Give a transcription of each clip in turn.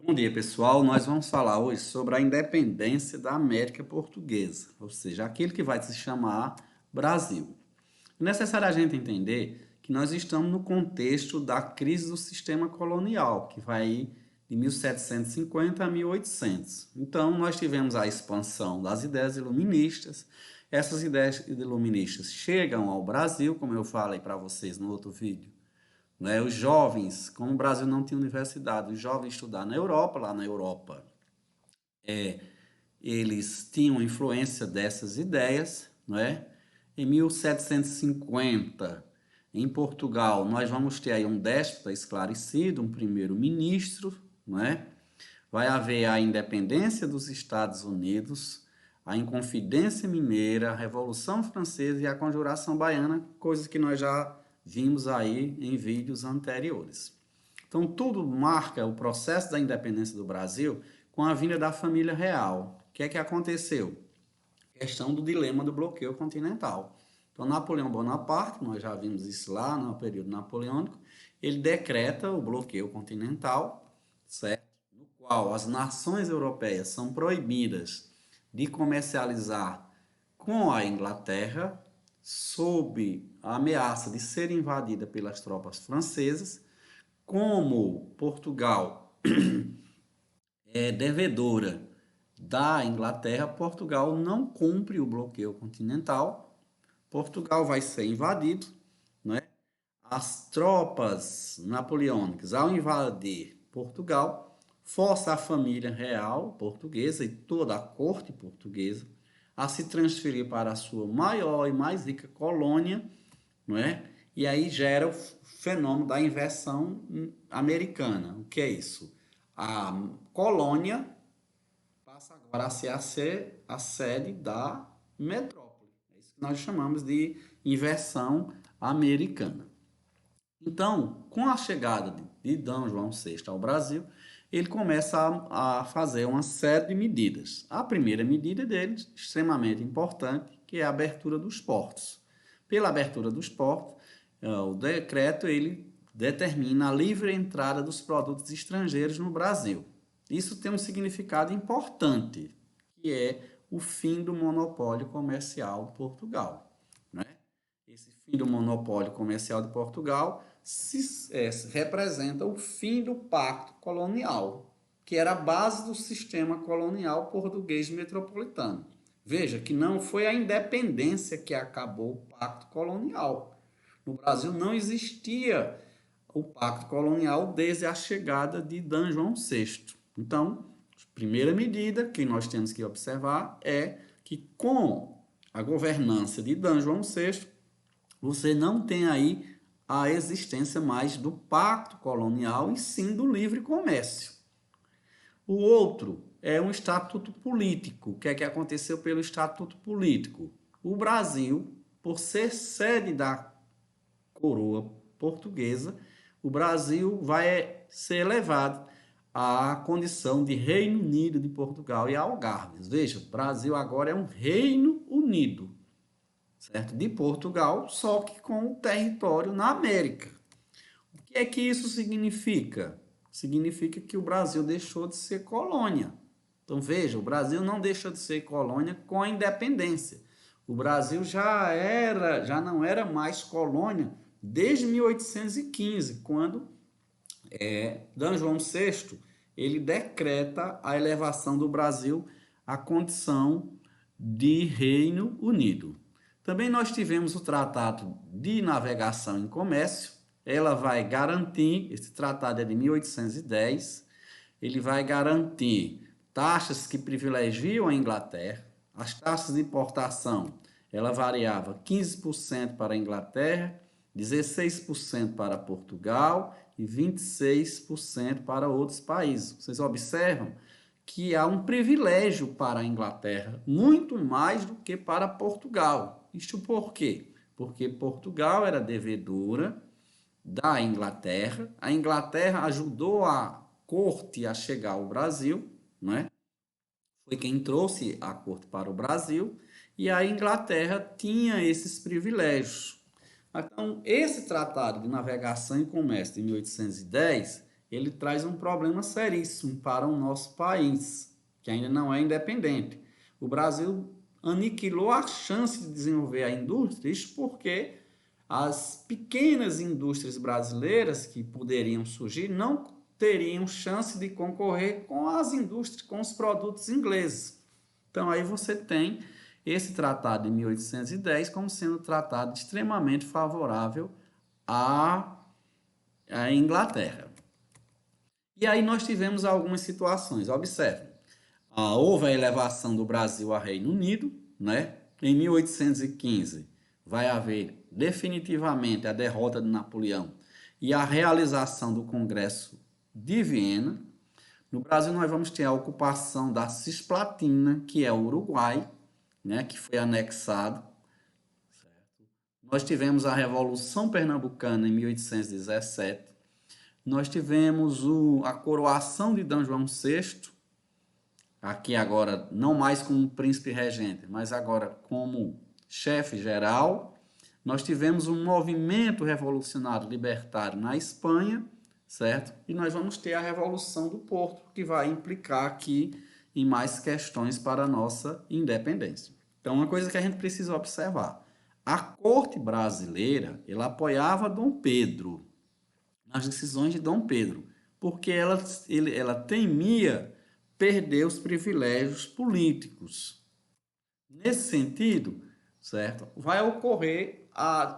Bom dia, pessoal. Nós vamos falar hoje sobre a independência da América Portuguesa, ou seja, aquilo que vai se chamar Brasil. É necessário a gente entender que nós estamos no contexto da crise do sistema colonial, que vai de 1750 a 1800. Então, nós tivemos a expansão das ideias iluministas. Essas ideias iluministas chegam ao Brasil, como eu falei para vocês no outro vídeo, né? Os jovens, como o Brasil não tinha universidade, os jovens estudaram na Europa, lá na Europa, eles tinham influência dessas ideias, não é? Em 1750, em Portugal, nós vamos ter aí um déspota esclarecido, um primeiro-ministro, não é? Vai haver a independência dos Estados Unidos, a Inconfidência Mineira, a Revolução Francesa e a Conjuração Baiana, coisas que nós já vimos aí em vídeos anteriores. Então, tudo marca o processo da independência do Brasil com a vinda da família real. O que é que aconteceu? Questão do dilema do bloqueio continental. Então, Napoleão Bonaparte, nós já vimos isso lá no período napoleônico, ele decreta o bloqueio continental, certo? No qual as nações europeias são proibidas de comercializar com a Inglaterra, sob a ameaça de ser invadida pelas tropas francesas. Como Portugal é devedora da Inglaterra, Portugal não cumpre o bloqueio continental. Portugal vai ser invadido, né? As tropas napoleônicas, ao invadir Portugal, força a família real portuguesa e toda a corte portuguesa a se transferir para a sua maior e mais rica colônia, não é? E aí gera o fenômeno da inversão americana. O que é isso? A colônia passa agora a ser a sede da metrópole. É isso que nós chamamos de inversão americana. Então, com a chegada de D. João VI ao Brasil, ele começa a fazer uma série de medidas. A primeira medida dele, extremamente importante, que é a abertura dos portos. Pela abertura dos portos, o decreto ele determina a livre entrada dos produtos estrangeiros no Brasil. Isso tem um significado importante, que é o fim do monopólio comercial de Portugal, né? Esse fim do monopólio comercial de Portugal representa o fim do pacto colonial, que era a base do sistema colonial português metropolitano. Veja que não foi a independência que acabou o pacto colonial. No Brasil não existia o pacto colonial desde a chegada de D. João VI. Então, a primeira medida que nós temos que observar é que com a governança de D. João VI, você não tem aí a existência mais do pacto colonial e sim do livre comércio. O outro é um estatuto político. O que é que aconteceu pelo estatuto político? O Brasil, por ser sede da coroa portuguesa, o Brasil vai ser elevado à condição de Reino Unido de Portugal e Algarves. Veja, o Brasil agora é um Reino Unido, certo? De Portugal, só que com o território na América. O que é que isso significa? Significa que o Brasil deixou de ser colônia. Então veja, o Brasil não deixou de ser colônia com a independência. O Brasil já não era mais colônia desde 1815, quando D. João VI ele decreta a elevação do Brasil à condição de Reino Unido. Também nós tivemos o Tratado de Navegação e Comércio. Ela vai garantir, esse tratado é de 1810, ele vai garantir taxas que privilegiam a Inglaterra. As taxas de importação, ela variava 15% para a Inglaterra, 16% para Portugal e 26% para outros países. Vocês observam que há um privilégio para a Inglaterra, muito mais do que para Portugal. Isto por quê? Porque Portugal era devedora da Inglaterra, a Inglaterra ajudou a corte a chegar ao Brasil, né? Foi quem trouxe a corte para o Brasil, e a Inglaterra tinha esses privilégios. Então, esse tratado de navegação e comércio de 1810, ele traz um problema seríssimo para o nosso país, que ainda não é independente. O Brasil aniquilou a chance de desenvolver a indústria, isso porque as pequenas indústrias brasileiras que poderiam surgir não teriam chance de concorrer com as indústrias, com os produtos ingleses. Então aí você tem esse tratado de 1810 como sendo um tratado extremamente favorável à Inglaterra. E aí nós tivemos algumas situações. Observe, houve a elevação do Brasil a Reino Unido, né? Em 1815 vai haver definitivamente a derrota de Napoleão e a realização do Congresso de Viena. No Brasil nós vamos ter a ocupação da Cisplatina, que é o Uruguai, né? Que foi anexado. Nós tivemos a Revolução Pernambucana em 1817. Nós tivemos a coroação de D. João VI, aqui agora não mais como príncipe regente, mas agora como chefe geral. Nós tivemos um movimento revolucionário libertário na Espanha, certo? E nós vamos ter a Revolução do Porto, que vai implicar aqui em mais questões para a nossa independência. Então, uma coisa que a gente precisa observar. A corte brasileira, ela apoiava Dom Pedro, nas decisões de Dom Pedro, porque ela temia perder os privilégios políticos. Nesse sentido, certo, vai ocorrer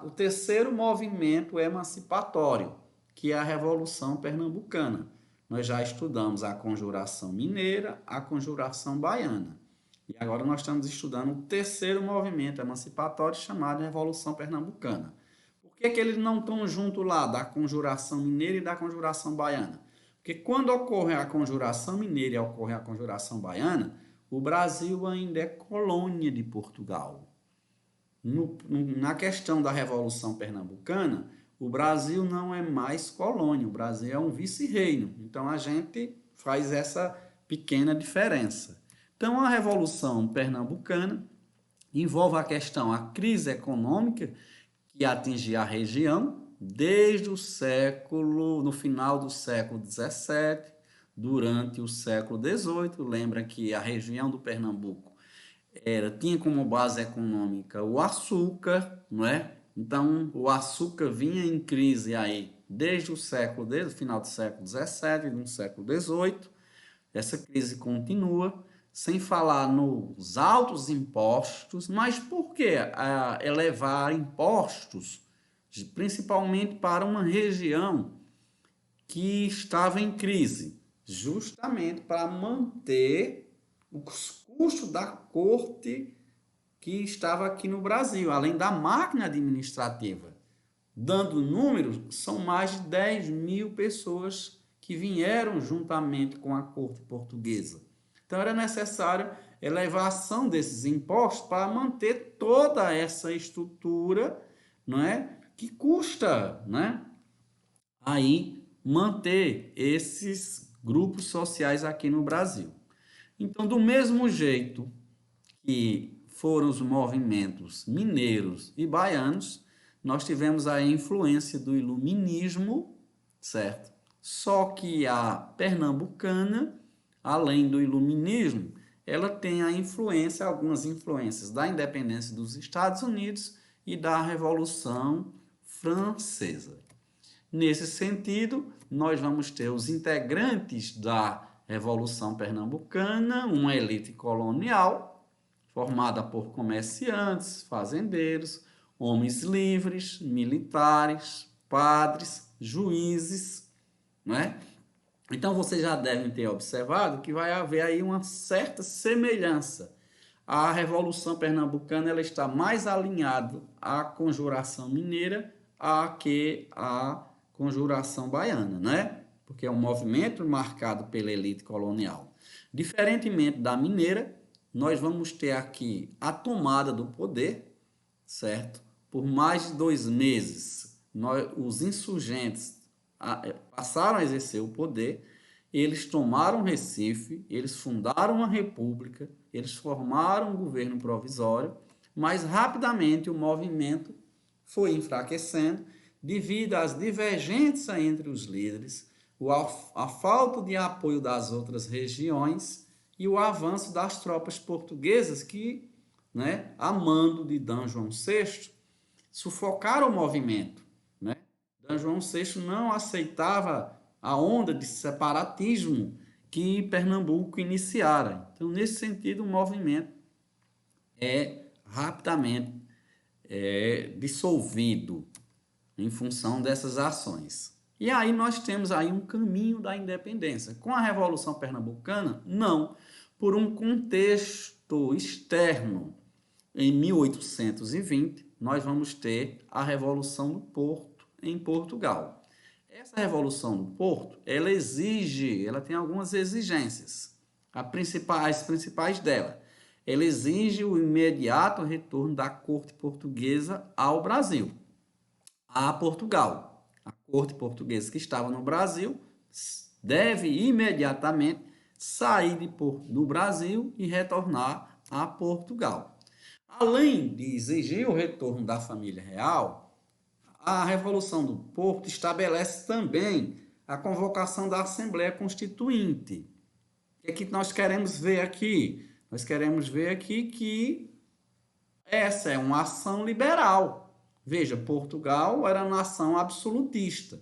o terceiro movimento emancipatório, que é a Revolução Pernambucana. Nós já estudamos a Conjuração Mineira, a Conjuração Baiana. E agora nós estamos estudando o terceiro movimento emancipatório, chamado Revolução Pernambucana. Por que eles não estão juntos lá, da Conjuração Mineira e da Conjuração Baiana? Porque quando ocorre a Conjuração Mineira e ocorre a Conjuração Baiana, o Brasil ainda é colônia de Portugal. Na questão da Revolução Pernambucana, o Brasil não é mais colônia, o Brasil é um vice-reino. Então a gente faz essa pequena diferença. Então a Revolução Pernambucana envolve a questão, a crise econômica que atingia a região desde no final do século XVII, durante o século XVIII. Lembra que a região do Pernambuco tinha como base econômica o açúcar, não é? Então o açúcar vinha em crise aí desde o final do século XVII e no século XVIII. Essa crise continua, sem falar nos altos impostos. Mas por que elevar impostos, principalmente para uma região que estava em crise? Justamente para manter os custos da corte que estava aqui no Brasil, além da máquina administrativa. Dando números, são mais de 10 mil pessoas que vieram juntamente com a corte portuguesa. Então era necessário elevação desses impostos para manter toda essa estrutura, não é? Que custa, né? Aí manter esses grupos sociais aqui no Brasil. Então, do mesmo jeito que foram os movimentos mineiros e baianos, nós tivemos a influência do iluminismo, certo? Só que a pernambucana, além do iluminismo, ela tem algumas influências da independência dos Estados Unidos e da Revolução Francesa. Nesse sentido, nós vamos ter os integrantes da Revolução Pernambucana, uma elite colonial, formada por comerciantes, fazendeiros, homens livres, militares, padres, juízes, né? Então, vocês já devem ter observado que vai haver aí uma certa semelhança. A Revolução Pernambucana ela está mais alinhada à Conjuração Mineira que à Conjuração Baiana, né? Porque é um movimento marcado pela elite colonial. Diferentemente da mineira, nós vamos ter aqui a tomada do poder, certo? Por mais de 2 meses, os insurgentes passaram a exercer o poder, eles tomaram Recife, eles fundaram uma república, eles formaram um governo provisório, mas rapidamente o movimento foi enfraquecendo devido às divergências entre os líderes, a falta de apoio das outras regiões e o avanço das tropas portuguesas que, né, a mando de D. João VI, sufocaram o movimento, né? D. João VI não aceitava a onda de separatismo que Pernambuco iniciara. Então, nesse sentido, o movimento é rapidamente dissolvido em função dessas ações. E aí nós temos aí um caminho da independência. Com a Revolução Pernambucana, não. Por um contexto externo, em 1820, nós vamos ter a Revolução do Porto em Portugal. Essa Revolução do Porto, ela tem algumas exigências. As principais dela. Ela exige o imediato retorno da corte portuguesa ao Brasil, a Portugal. A corte portuguesa que estava no Brasil deve imediatamente sair do Brasil e retornar a Portugal. Além de exigir o retorno da família real, a Revolução do Porto estabelece também a convocação da Assembleia Constituinte. O que é que nós queremos ver aqui? Nós queremos ver aqui que essa é uma ação liberal. Veja, Portugal era uma nação absolutista.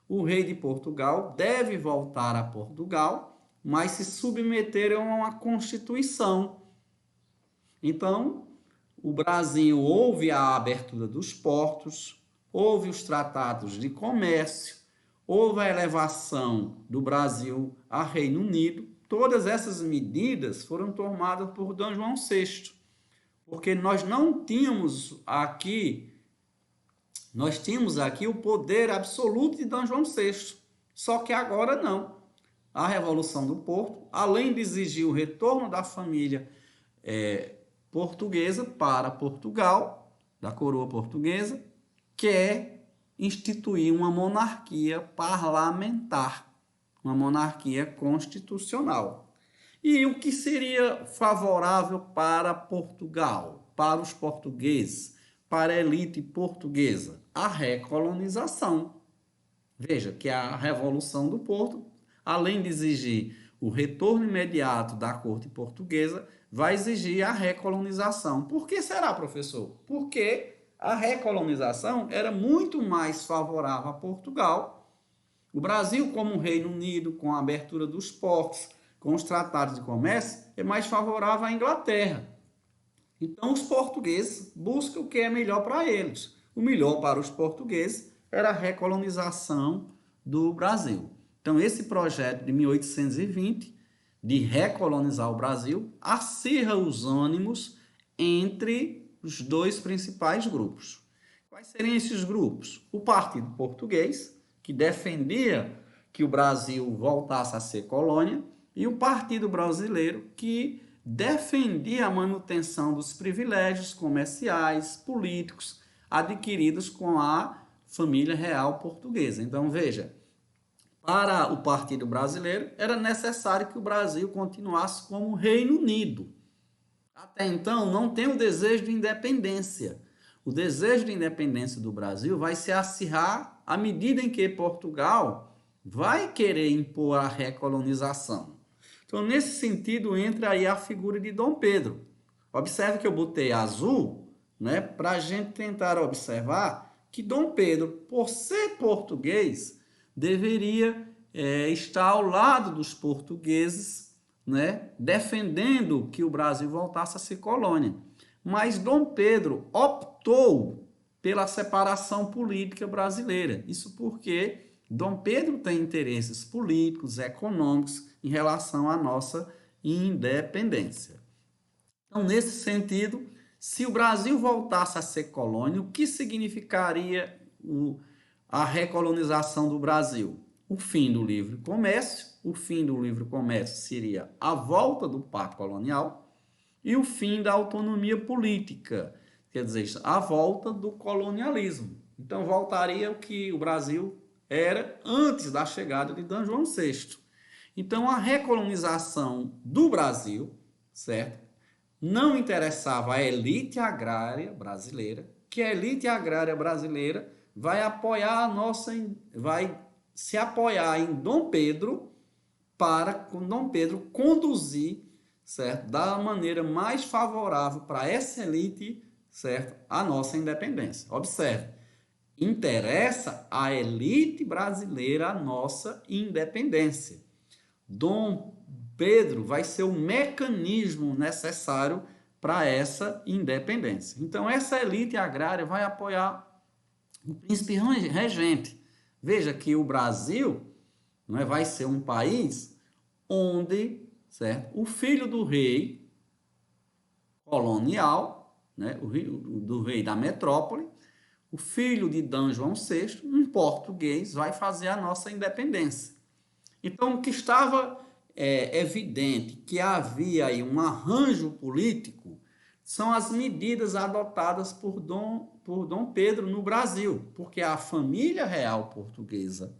O rei de Portugal deve voltar a Portugal, mas se submeter a uma Constituição. Então, o Brasil houve a abertura dos portos, houve os tratados de comércio, houve a elevação do Brasil a Reino Unido. Todas essas medidas foram tomadas por D. João VI, porque nós tínhamos aqui o poder absoluto de D. João VI, só que agora não. A Revolução do Porto, além de exigir o retorno da família portuguesa para Portugal, da coroa portuguesa, quer instituir uma monarquia parlamentar, uma monarquia constitucional. E o que seria favorável para Portugal, para os portugueses, para a elite portuguesa? A recolonização. Veja que a Revolução do Porto, além de exigir o retorno imediato da corte portuguesa, vai exigir a recolonização. Por que será, professor? Porque a recolonização era muito mais favorável a Portugal. O Brasil, como Reino Unido, com a abertura dos portos, com os tratados de comércio, é mais favorável à Inglaterra. Então, os portugueses buscam o que é melhor para eles. O melhor para os portugueses era a recolonização do Brasil. Então, esse projeto de 1820, de recolonizar o Brasil, acirra os ânimos entre os dois principais grupos. Quais seriam esses grupos? O Partido Português, que defendia que o Brasil voltasse a ser colônia, e o Partido Brasileiro, que defendia a manutenção dos privilégios comerciais, políticos, adquiridos com a família real portuguesa. Então, veja, para o Partido Brasileiro, era necessário que o Brasil continuasse como Reino Unido. Até então, não tem o desejo de independência. O desejo de independência do Brasil vai se acirrar à medida em que Portugal vai querer impor a recolonização. Então, nesse sentido, entra aí a figura de Dom Pedro. Observe que eu botei azul, né, para a gente tentar observar que Dom Pedro, por ser português, deveria estar ao lado dos portugueses, né, defendendo que o Brasil voltasse a ser colônia. Mas Dom Pedro optou pela separação política brasileira. Isso porque Dom Pedro tem interesses políticos, econômicos em relação à nossa independência. Então, nesse sentido, se o Brasil voltasse a ser colônia, o que significaria a recolonização do Brasil? O fim do livre comércio. O fim do livre comércio seria a volta do pacto colonial e o fim da autonomia política, quer dizer, a volta do colonialismo. Então, voltaria o que o Brasil era antes da chegada de D. João VI. Então, a recolonização do Brasil, certo? Não interessava a elite agrária brasileira, que a elite agrária brasileira vai apoiar vai se apoiar em Dom Pedro para com Dom Pedro conduzir, certo, da maneira mais favorável para essa elite, certo, a nossa independência. Observe, interessa à elite brasileira a nossa independência. Dom Pedro vai ser o mecanismo necessário para essa independência. Então, essa elite agrária vai apoiar o príncipe regente. Veja que o Brasil, não é, vai ser um país onde, certo, o filho do rei colonial, né, do rei da metrópole, o filho de D. João VI, um português, vai fazer a nossa independência. Então, o que estava evidente que havia aí um arranjo político são as medidas adotadas por Dom Pedro no Brasil, porque a família real portuguesa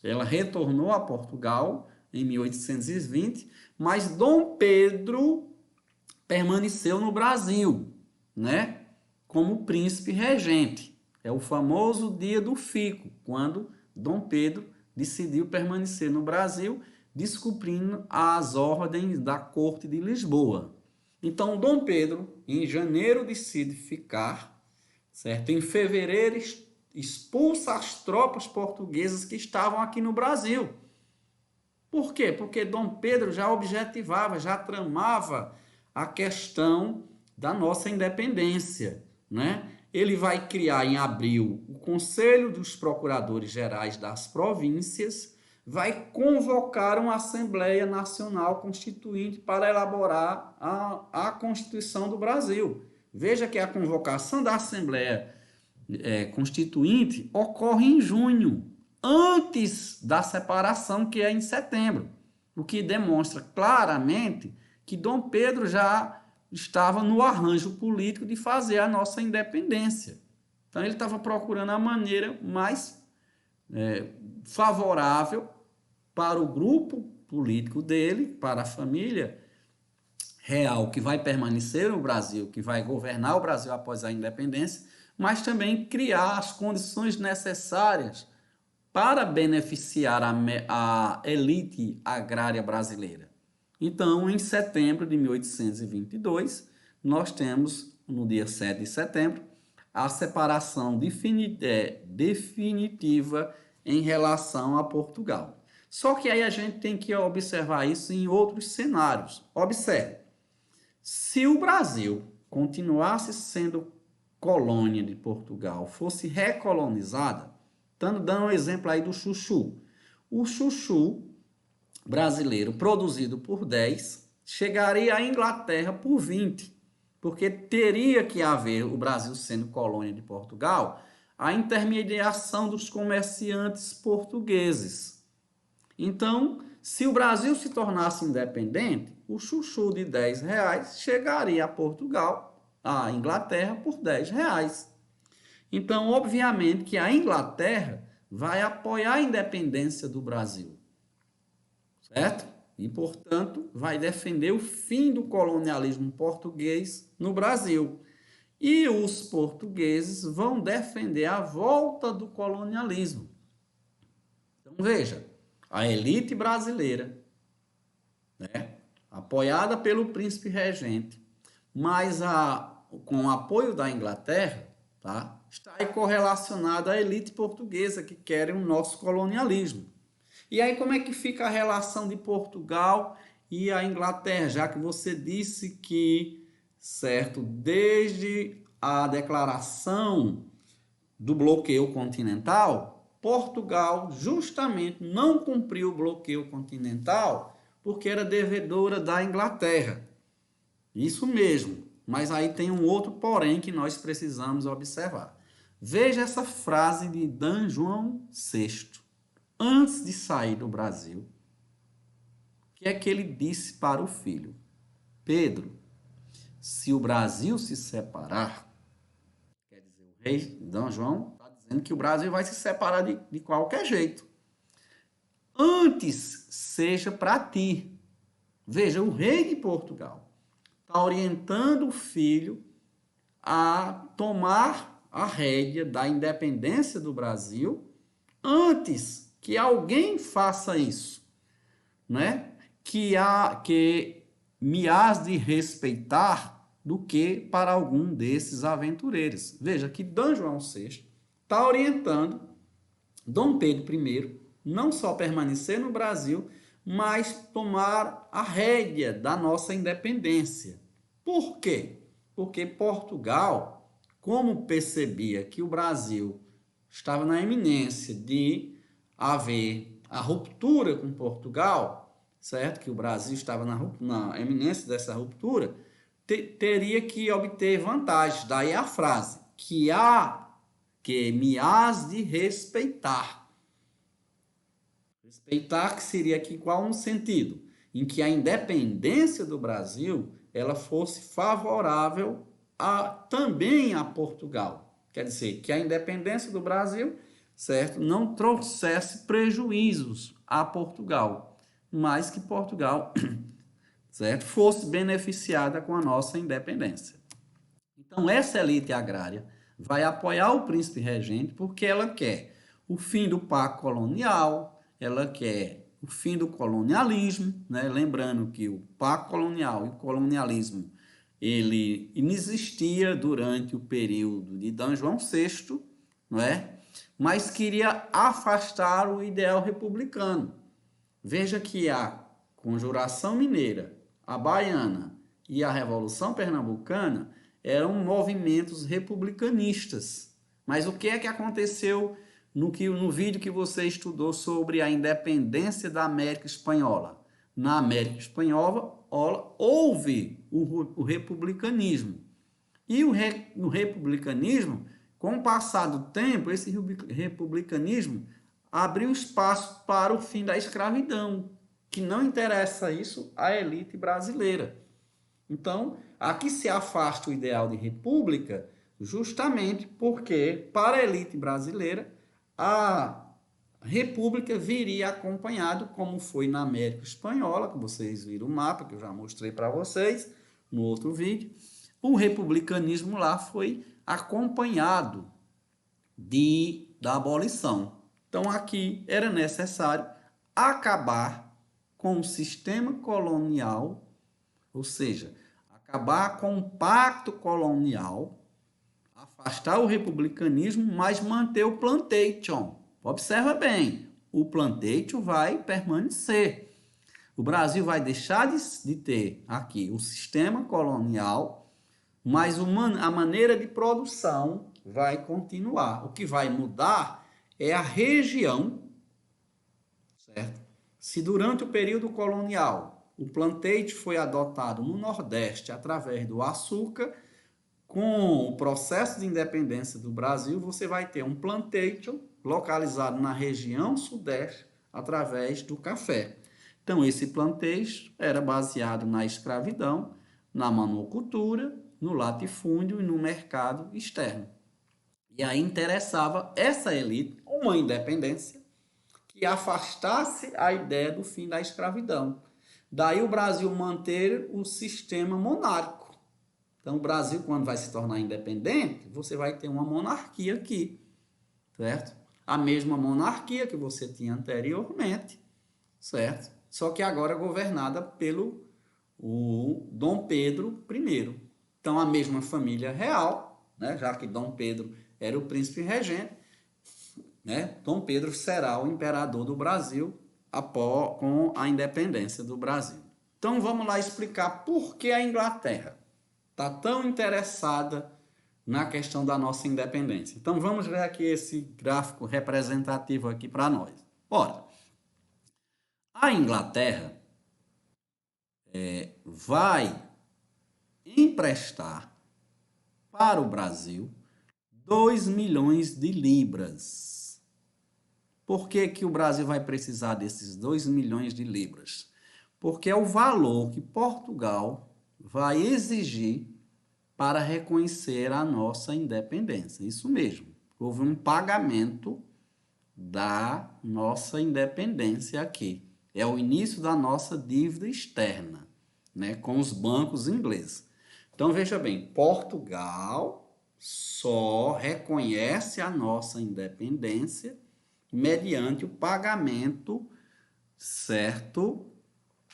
ela retornou a Portugal em 1820, mas Dom Pedro permaneceu no Brasil, né, como príncipe regente. É o famoso dia do fico, quando Dom Pedro decidiu permanecer no Brasil, descumprindo as ordens da Corte de Lisboa. Então, Dom Pedro, em janeiro, decide ficar, certo? Em fevereiro, expulsa as tropas portuguesas que estavam aqui no Brasil. Por quê? Porque Dom Pedro já objetivava, já tramava a questão da nossa independência, né? Ele vai criar em abril o Conselho dos Procuradores Gerais das Províncias, vai convocar uma Assembleia Nacional Constituinte para elaborar a Constituição do Brasil. Veja que a convocação da Assembleia Constituinte ocorre em junho, antes da separação, que é em setembro, o que demonstra claramente que Dom Pedro já estava no arranjo político de fazer a nossa independência. Então, ele estava procurando a maneira mais favorável para o grupo político dele, para a família real que vai permanecer no Brasil, que vai governar o Brasil após a independência, mas também criar as condições necessárias para beneficiar a elite agrária brasileira. Então, em setembro de 1822, nós temos, no dia 7 de setembro, a separação definitiva em relação a Portugal. Só que aí a gente tem que observar isso em outros cenários. Observe, se o Brasil continuasse sendo colônia de Portugal, fosse recolonizada, dando um exemplo aí do chuchu. O chuchu brasileiro produzido por 10 chegaria à Inglaterra por 20, porque teria que haver, o Brasil sendo colônia de Portugal, a intermediação dos comerciantes portugueses. Então, se o Brasil se tornasse independente, o chuchu de R$10 chegaria a Portugal, a Inglaterra, por R$10. Então, obviamente que a Inglaterra vai apoiar a independência do Brasil, certo? E, portanto, vai defender o fim do colonialismo português no Brasil. E os portugueses vão defender a volta do colonialismo. Então, veja, a elite brasileira, né, apoiada pelo príncipe regente, mas com o apoio da Inglaterra, tá, está aí correlacionada à elite portuguesa que querem o nosso colonialismo. E aí como é que fica a relação de Portugal e a Inglaterra, já que você disse que, certo, desde a declaração do bloqueio continental, Portugal justamente não cumpriu o bloqueio continental porque era devedora da Inglaterra. Isso mesmo, mas aí tem um outro porém que nós precisamos observar. Veja essa frase de D. João VI, antes de sair do Brasil, o que é que ele disse para o filho? Pedro, se o Brasil se separar, quer dizer, o rei D. João está dizendo que o Brasil vai se separar de qualquer jeito. Antes seja para ti. Veja, o rei de Portugal está orientando o filho a tomar a rédea da independência do Brasil antes que alguém faça isso, né? Que me hás de respeitar do que para algum desses aventureiros. Veja que D. João VI está orientando Dom Pedro I não só permanecer no Brasil, mas tomar a rédea da nossa independência. Por quê? Porque Portugal, como percebia que o Brasil estava na iminência de haver a ruptura com Portugal, certo? Que o Brasil estava na iminência dessa ruptura, teria que obter vantagens. Daí a frase, que me hás de respeitar. Respeitar que seria aqui qual no sentido? Em que a independência do Brasil ela fosse favorável também a Portugal. Quer dizer, que a independência do Brasil, certo, não trouxesse prejuízos a Portugal, mas que Portugal, certo, fosse beneficiada com a nossa independência. Então, essa elite agrária vai apoiar o príncipe regente porque ela quer o fim do pacto colonial, ela quer o fim do colonialismo, né? Lembrando que o pacto colonial e o colonialismo ele inexistia durante o período de D. João VI, não é? Mas queria afastar o ideal republicano. Veja que a Conjuração Mineira, a Baiana e a Revolução Pernambucana eram movimentos republicanistas. Mas o que é que aconteceu no vídeo que você estudou sobre a independência da América Espanhola? Na América Espanhola houve o republicanismo. E o republicanismo, com o passar do tempo, esse republicanismo abriu espaço para o fim da escravidão, que não interessa isso à elite brasileira. Então, aqui se afasta o ideal de república, justamente porque, para a elite brasileira, a república viria acompanhado, como foi na América Espanhola, que vocês viram o mapa, que eu já mostrei para vocês no outro vídeo. O republicanismo lá foi acompanhado da abolição. Então, aqui era necessário acabar com o sistema colonial, ou seja, acabar com o pacto colonial, afastar o republicanismo, mas manter o plantation. Observa bem, o plantation vai permanecer. O Brasil vai deixar de ter aqui o sistema colonial, mas a maneira de produção vai continuar. O que vai mudar é a região, certo? Se durante o período colonial o plantation foi adotado no Nordeste através do açúcar, com o processo de independência do Brasil, você vai ter um plantation localizado na região Sudeste através do café. Então, esse plantation era baseado na escravidão, na monocultura, no latifúndio e no mercado externo. E aí interessava essa elite uma independência que afastasse a ideia do fim da escravidão. Daí o Brasil manter o sistema monárquico. Então, o Brasil, quando vai se tornar independente, você vai ter uma monarquia aqui, certo? A mesma monarquia que você tinha anteriormente, certo? Só que agora governada pelo Dom Pedro I. Então, a mesma família real, né? Já que Dom Pedro era o príncipe regente, né? Dom Pedro será o imperador do Brasil com a independência do Brasil. Então, vamos lá explicar por que a Inglaterra está tão interessada na questão da nossa independência. Então, vamos ver aqui esse gráfico representativo aqui para nós. Ora, a Inglaterra vai emprestar para o Brasil 2 milhões de libras. Por que que o Brasil vai precisar desses 2 milhões de libras? Porque é o valor que Portugal vai exigir para reconhecer a nossa independência. Isso mesmo, houve um pagamento da nossa independência aqui. É o início da nossa dívida externa, né, com os bancos ingleses. Então, veja bem, Portugal só reconhece a nossa independência mediante o pagamento, certo,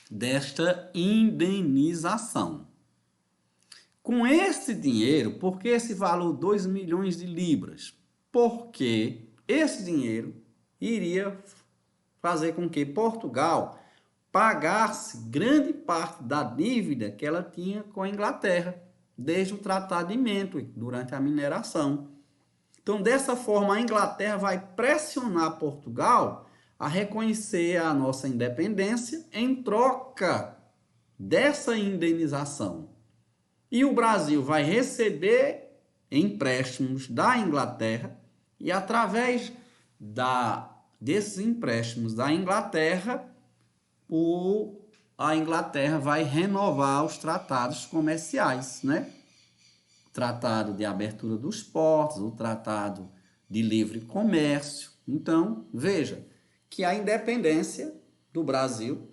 desta indenização. Com esse dinheiro, por que esse valor 2 milhões de libras? Porque esse dinheiro iria fazer com que Portugal pagasse grande parte da dívida que ela tinha com a Inglaterra, desde o Tratado de Mentwin, durante a mineração. Então, dessa forma, a Inglaterra vai pressionar Portugal a reconhecer a nossa independência em troca dessa indenização. E o Brasil vai receber empréstimos da Inglaterra e, através desses empréstimos da Inglaterra, a Inglaterra vai renovar os tratados comerciais, né? O tratado de abertura dos portos, o tratado de livre comércio. Então, veja que a independência do Brasil,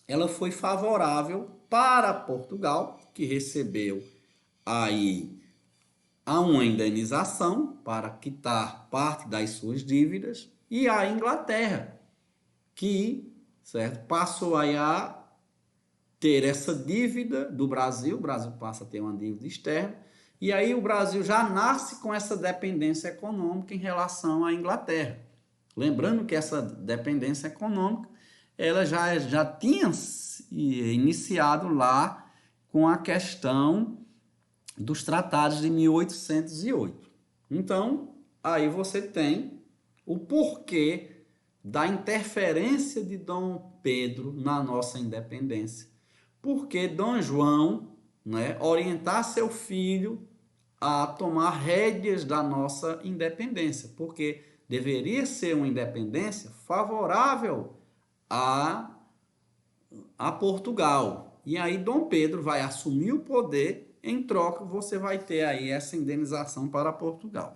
ela foi favorável para Portugal, que recebeu aí uma indenização para quitar parte das suas dívidas, e a Inglaterra, que, certo, passou aí a ter essa dívida do Brasil, o Brasil passa a ter uma dívida externa, e aí o Brasil já nasce com essa dependência econômica em relação à Inglaterra. Lembrando que essa dependência econômica, ela já tinha iniciado lá com a questão dos tratados de 1808. Então, aí você tem o porquê da interferência de Dom Pedro na nossa independência. Porque Dom João, né, orientar seu filho a tomar rédeas da nossa independência, porque deveria ser uma independência favorável a Portugal. E aí Dom Pedro vai assumir o poder, em troca você vai ter aí essa indenização para Portugal.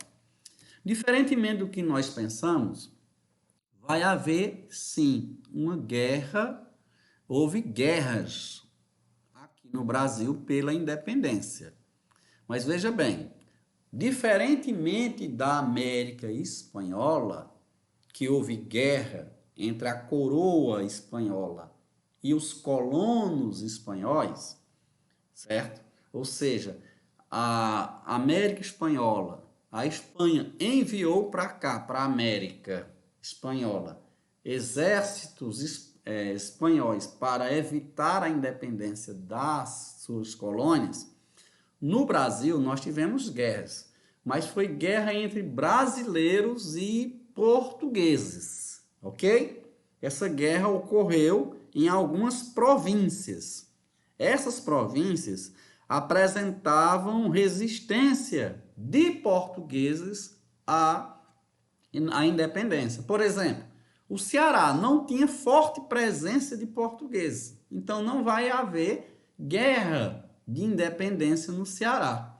Diferentemente do que nós pensamos, vai haver sim uma guerra, houve guerras aqui no Brasil pela independência. Mas veja bem, diferentemente da América Espanhola, que houve guerra entre a coroa espanhola e os colonos espanhóis, certo? Ou seja, a América Espanhola, a Espanha enviou para cá, para a América Espanhola, exércitos espanhóis para evitar a independência das suas colônias. No Brasil, nós tivemos guerras, mas foi guerra entre brasileiros e portugueses, ok? Essa guerra ocorreu em algumas províncias. Essas províncias apresentavam resistência de portugueses à independência. Por exemplo, o Ceará não tinha forte presença de portugueses, então não vai haver guerra de independência no Ceará.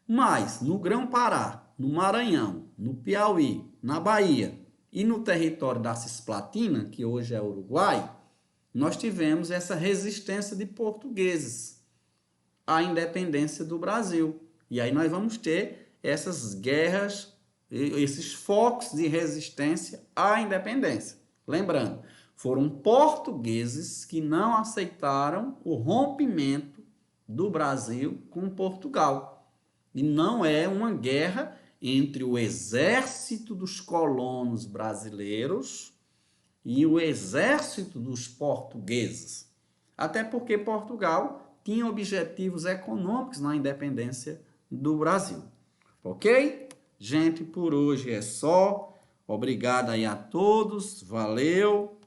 Mas no Grão-Pará, no Maranhão, no Piauí, na Bahia e no território da Cisplatina, que hoje é Uruguai, nós tivemos essa resistência de portugueses à independência do Brasil. E aí nós vamos ter essas guerras, esses focos de resistência à independência. Lembrando, foram portugueses que não aceitaram o rompimento do Brasil com Portugal. E não é uma guerra entre o exército dos colonos brasileiros e o exército dos portugueses. Até porque Portugal tinha objetivos econômicos na independência do Brasil. Ok? Gente, por hoje é só. Obrigado aí a todos. Valeu.